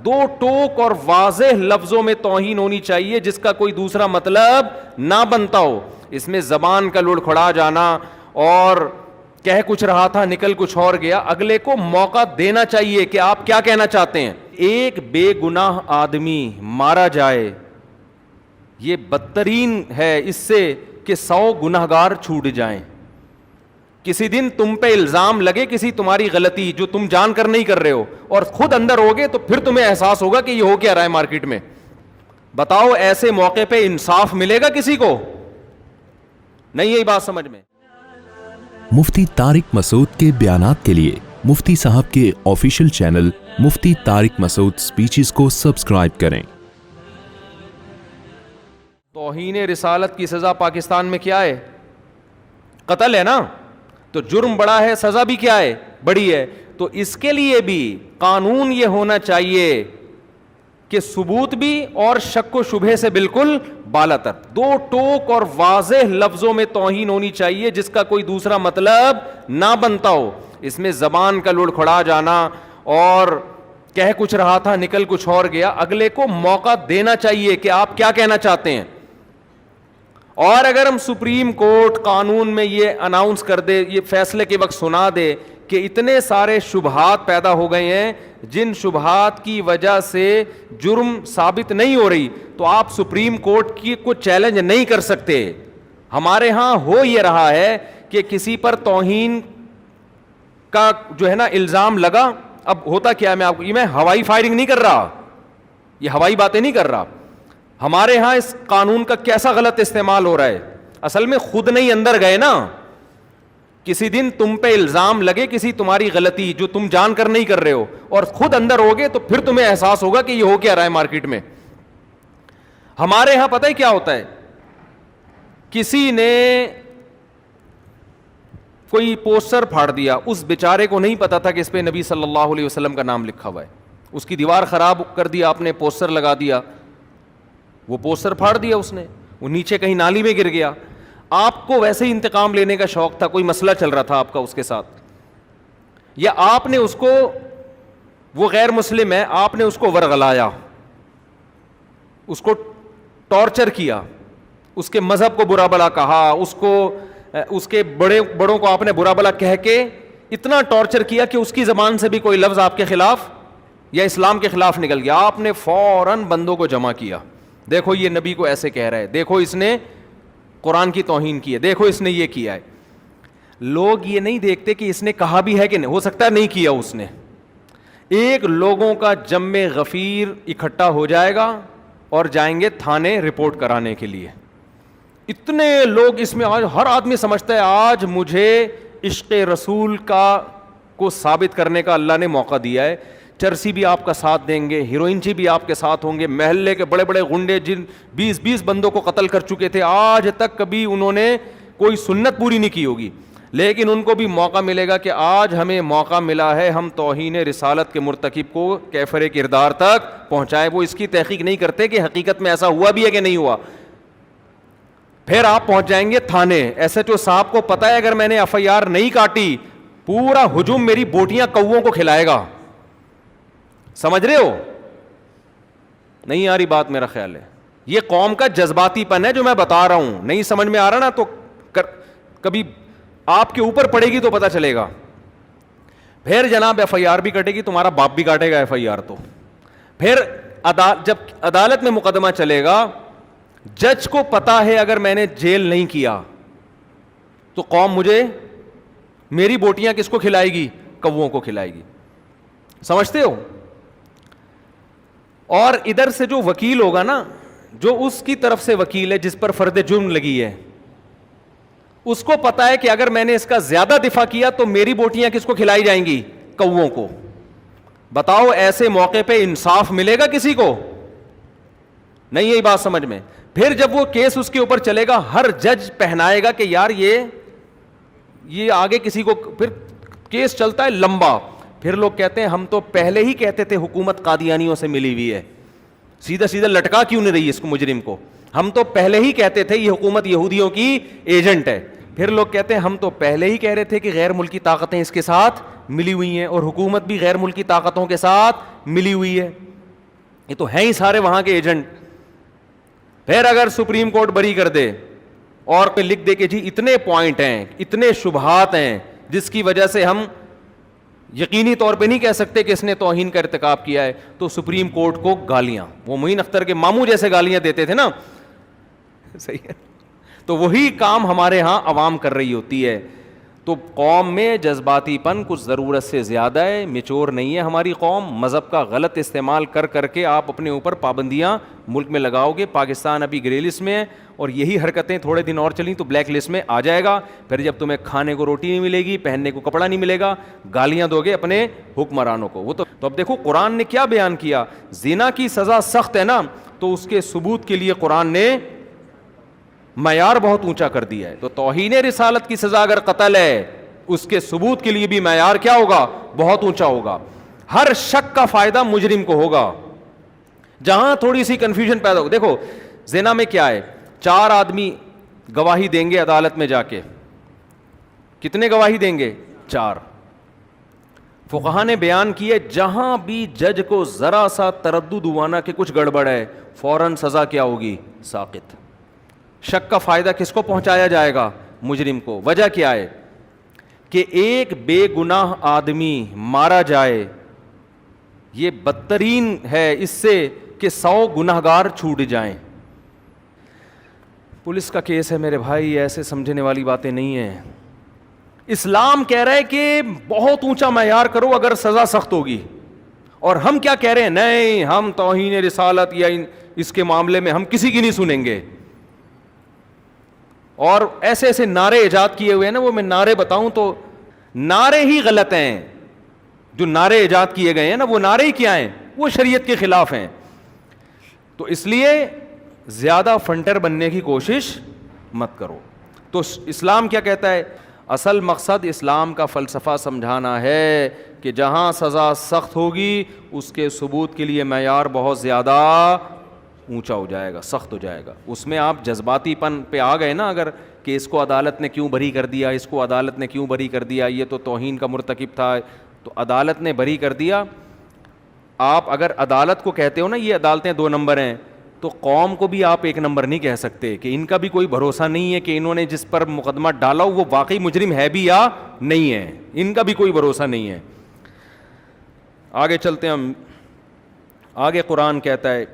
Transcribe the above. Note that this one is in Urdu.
دو ٹوک اور واضح لفظوں میں توہین ہونی چاہیے جس کا کوئی دوسرا مطلب نہ بنتا ہو. اس میں زبان کا لڑکھڑا جانا اور کہہ کچھ رہا تھا نکل کچھ اور گیا. اگلے کو موقع دینا چاہیے کہ آپ کیا کہنا چاہتے ہیں. ایک بے گناہ آدمی مارا جائے یہ بدترین ہے اس سے کہ 100 گنہگار چھوٹ جائیں. کسی دن تم پہ الزام لگے کسی تمہاری غلطی جو تم جان کر نہیں کر رہے ہو اور خود اندر ہوگے تو پھر تمہیں احساس ہوگا کہ یہ ہو کیا رہا ہے مارکیٹ میں. بتاؤ ایسے موقع پہ انصاف ملے گا کسی کو؟ نہیں. یہی بات سمجھ میں. مفتی طارق مسعود کے بیانات کے لیے مفتی صاحب کے آفیشیل چینل مفتی طارق مسعود سپیچز کو سبسکرائب کریں. توہین رسالت کی سزا پاکستان میں کیا ہے؟ قتل ہے نا. تو جرم بڑا ہے, سزا بھی کیا ہے؟ بڑی ہے. تو اس کے لیے بھی قانون یہ ہونا چاہیے کہ ثبوت بھی اور شک و شبہ سے بالکل بالاتر. دو ٹوک اور واضح لفظوں میں توہین ہونی چاہیے جس کا کوئی دوسرا مطلب نہ بنتا ہو. اس میں زبان کا لڑکھڑا جانا اور کہہ کچھ رہا تھا نکل کچھ اور گیا. اگلے کو موقع دینا چاہیے کہ آپ کیا کہنا چاہتے ہیں. اور اگر ہم سپریم کورٹ قانون میں یہ اناؤنس کر دے, یہ فیصلے کے وقت سنا دے کہ اتنے سارے شبہات پیدا ہو گئے ہیں جن شبہات کی وجہ سے جرم ثابت نہیں ہو رہی, تو آپ سپریم کورٹ کی کو چیلنج نہیں کر سکتے. ہمارے ہاں ہو یہ رہا ہے کہ کسی پر توہین کا جو ہے نا الزام لگا. اب ہوتا کیا ہے, میں ہوائی فائرنگ نہیں کر رہا, یہ ہوائی باتیں نہیں کر رہا. ہمارے ہاں اس قانون کا کیسا غلط استعمال ہو رہا ہے. اصل میں خود نہیں اندر گئے نا. کسی دن تم پہ الزام لگے کسی تمہاری غلطی جو تم جان کر نہیں کر رہے ہو اور خود اندر ہوگے تو پھر تمہیں احساس ہوگا کہ یہ ہو کیا رہا ہے مارکیٹ میں. ہمارے ہاں پتہ ہے کیا ہوتا ہے, کسی نے کوئی پوسٹر پھاڑ دیا, اس بیچارے کو نہیں پتا تھا کہ اس پہ نبی صلی اللہ علیہ وسلم کا نام لکھا ہوا ہے. اس کی دیوار خراب کر دیا آپ نے, پوسٹر لگا دیا, وہ پوسٹر پھاڑ دیا اس نے, وہ نیچے کہیں نالی میں گر گیا. آپ کو ویسے ہی انتقام لینے کا شوق تھا, کوئی مسئلہ چل رہا تھا آپ کا اس کے ساتھ, یا آپ نے اس کو, وہ غیر مسلم ہے, آپ نے اس کو ورغلایا, اس کو ٹارچر کیا, اس کے مذہب کو برا بلا کہا, اس کے بڑوں کو آپ نے برا بلا کہہ کے اتنا ٹارچر کیا کہ اس کی زبان سے بھی کوئی لفظ آپ کے خلاف یا اسلام کے خلاف نکل گیا. آپ نے فوراً بندوں کو جمع کیا, دیکھو یہ نبی کو ایسے کہہ رہا ہے, دیکھو اس نے قرآن کی توہین کی ہے, دیکھو اس نے یہ کیا ہے. لوگ یہ نہیں دیکھتے کہ اس نے کہا بھی ہے کہ نہیں, ہو سکتا ہے نہیں کیا اس نے. ایک لوگوں کا جم غفیر اکٹھا ہو جائے گا اور جائیں گے تھانے رپورٹ کرانے کے لیے. اتنے لوگ اس میں, آج ہر آدمی سمجھتا ہے آج مجھے عشق رسول کو ثابت کرنے کا اللہ نے موقع دیا ہے. چرسی بھی آپ کا ساتھ دیں گے, ہیروئنچی بھی آپ کے ساتھ ہوں گے, محلے کے بڑے بڑے گنڈے جن 20 بندوں کو قتل کر چکے تھے, آج تک کبھی انہوں نے کوئی سنت پوری نہیں کی ہوگی, لیکن ان کو بھی موقع ملے گا کہ آج ہمیں موقع ملا ہے ہم توہین رسالت کے مرتکب کو کیفر کردار تک پہنچائے. وہ اس کی تحقیق نہیں کرتے کہ حقیقت میں ایسا ہوا بھی ہے کہ نہیں ہوا. پھر آپ پہنچ جائیں گے تھانے, ایس ایچ او صاحب کو پتا ہے اگر میں نے ایف آئی آر نہیں کاٹی پورا ہجوم میری بوٹیاں کووں کو کھلائے گا. سمجھ رہے ہو؟ نہیں آ رہی بات میرا خیال ہے. یہ قوم کا جذباتی پن ہے جو میں بتا رہا ہوں, نہیں سمجھ میں آ رہا نا تو کبھی آپ کے اوپر پڑے گی تو پتا چلے گا. پھر جناب ایف آئی آر بھی کٹے گی, تمہارا باپ بھی کاٹے گا ایف آئی آر. تو پھر جب عدالت میں مقدمہ چلے گا, جج کو پتا ہے اگر میں نے جیل نہیں کیا تو قوم مجھے, میری بوٹیاں کس کو کھلائے گی؟ کووں کو کھلائے گی. سمجھتے ہو؟ اور ادھر سے جو وکیل ہوگا نا, جو اس کی طرف سے وکیل ہے جس پر فرد جرم لگی ہے, اس کو پتا ہے کہ اگر میں نے اس کا زیادہ دفاع کیا تو میری بوٹیاں کس کو کھلائی جائیں گی؟ کووں کو. بتاؤ ایسے موقع پہ انصاف ملے گا کسی کو؟ نہیں. یہی بات سمجھ میں. پھر جب وہ کیس اس کے اوپر چلے گا, ہر جج پہنائے گا کہ یار یہ آگے کسی کو, پھر کیس چلتا ہے لمبا. پھر لوگ کہتے ہیں ہم تو پہلے ہی کہتے تھے حکومت قادیانیوں سے ملی ہوئی ہے, سیدھا سیدھا لٹکا کیوں نہیں رہی اس کو, مجرم کو؟ ہم تو پہلے ہی کہتے تھے یہ حکومت یہودیوں کی ایجنٹ ہے. پھر لوگ کہتے ہیں ہم تو پہلے ہی کہہ رہے تھے کہ غیر ملکی طاقتیں اس کے ساتھ ملی ہوئی ہیں اور حکومت بھی غیر ملکی طاقتوں کے ساتھ ملی ہوئی ہے. یہ تو ہیں ہی سارے وہاں کے ایجنٹ. پھر اگر سپریم کورٹ بری کر دے اور لکھ دے کہ جی اتنے پوائنٹ ہیں, اتنے شبہات ہیں جس کی وجہ سے ہم یقینی طور پہ نہیں کہہ سکتے کہ اس نے توہین کا ارتکاب کیا ہے, تو سپریم کورٹ کو گالیاں, وہ معین اختر کے ماموں جیسے گالیاں دیتے تھے نا, صحیح ہے, تو وہی کام ہمارے ہاں عوام کر رہی ہوتی ہے. تو قوم میں جذباتی پن کچھ ضرورت سے زیادہ ہے, میچور نہیں ہے ہماری قوم. مذہب کا غلط استعمال کر کر کے آپ اپنے اوپر پابندیاں ملک میں لگاؤ گے. پاکستان ابھی گرے لسٹ میں ہے, اور یہی حرکتیں تھوڑے دن اور چلیں تو بلیک لسٹ میں آ جائے گا. پھر جب تمہیں کھانے کو روٹی نہیں ملے گی, پہننے کو کپڑا نہیں ملے گا, گالیاں دو گے اپنے حکمرانوں کو. وہ تو اب دیکھو قرآن نے کیا بیان کیا, زنا کی سزا سخت ہے نا, تو اس کے ثبوت کے لیے قرآن نے معیار بہت اونچا کر دیا ہے. تو توہین رسالت کی سزا اگر قتل ہے, اس کے ثبوت کے لیے بھی معیار کیا ہوگا, بہت اونچا ہوگا. ہر شک کا فائدہ مجرم کو ہوگا. جہاں تھوڑی سی کنفیوژن پیدا ہو, دیکھو زنا میں کیا ہے, 4 آدمی گواہی دیں گے عدالت میں جا کے, کتنے گواہی دیں گے, 4. فقہا نے بیان کیے جہاں بھی جج کو ذرا سا تردد ہوا نا کہ کچھ گڑبڑ ہے, فوراً سزا کیا ہوگی, ساقط. شک کا فائدہ کس کو پہنچایا جائے گا, مجرم کو. وجہ کیا ہے کہ ایک بے گناہ آدمی مارا جائے, یہ بدترین ہے اس سے کہ 100 گناہگار چھوٹ جائیں. پولیس کا کیس ہے میرے بھائی, ایسے سمجھنے والی باتیں نہیں ہیں. اسلام کہہ رہا ہے کہ بہت اونچا معیار کرو اگر سزا سخت ہوگی, اور ہم کیا کہہ رہے ہیں, نہیں ہم توہین رسالت یا اس کے معاملے میں ہم کسی کی نہیں سنیں گے. اور ایسے ایسے نعرے ایجاد کیے ہوئے ہیں نا, وہ میں نعرے بتاؤں تو نعرے ہی غلط ہیں. جو نعرے ایجاد کیے گئے ہیں نا, وہ نعرے ہی کیا ہیں, وہ شریعت کے خلاف ہیں. تو اس لیے زیادہ فنٹر بننے کی کوشش مت کرو. تو اسلام کیا کہتا ہے, اصل مقصد اسلام کا فلسفہ سمجھانا ہے کہ جہاں سزا سخت ہوگی اس کے ثبوت کے لیے معیار بہت زیادہ اونچا ہو جائے گا, سخت ہو جائے گا. اس میں آپ جذباتی پن پہ آ گئے نا, اگر کہ اس کو عدالت نے کیوں بری کر دیا, اس کو عدالت نے کیوں بری کر دیا, یہ تو توہین کا مرتکب تھا, تو عدالت نے بری کر دیا. آپ اگر عدالت کو کہتے ہو نا یہ عدالتیں 2 نمبر ہیں, تو قوم کو بھی آپ 1 نمبر نہیں کہہ سکتے کہ ان کا بھی کوئی بھروسہ نہیں ہے کہ انہوں نے جس پر مقدمہ ڈالا وہ واقعی مجرم ہے بھی یا نہیں ہے, ان کا بھی کوئی بھروسہ نہیں ہے. آگے چلتے ہیں ہم. آگے قرآن کہتا ہے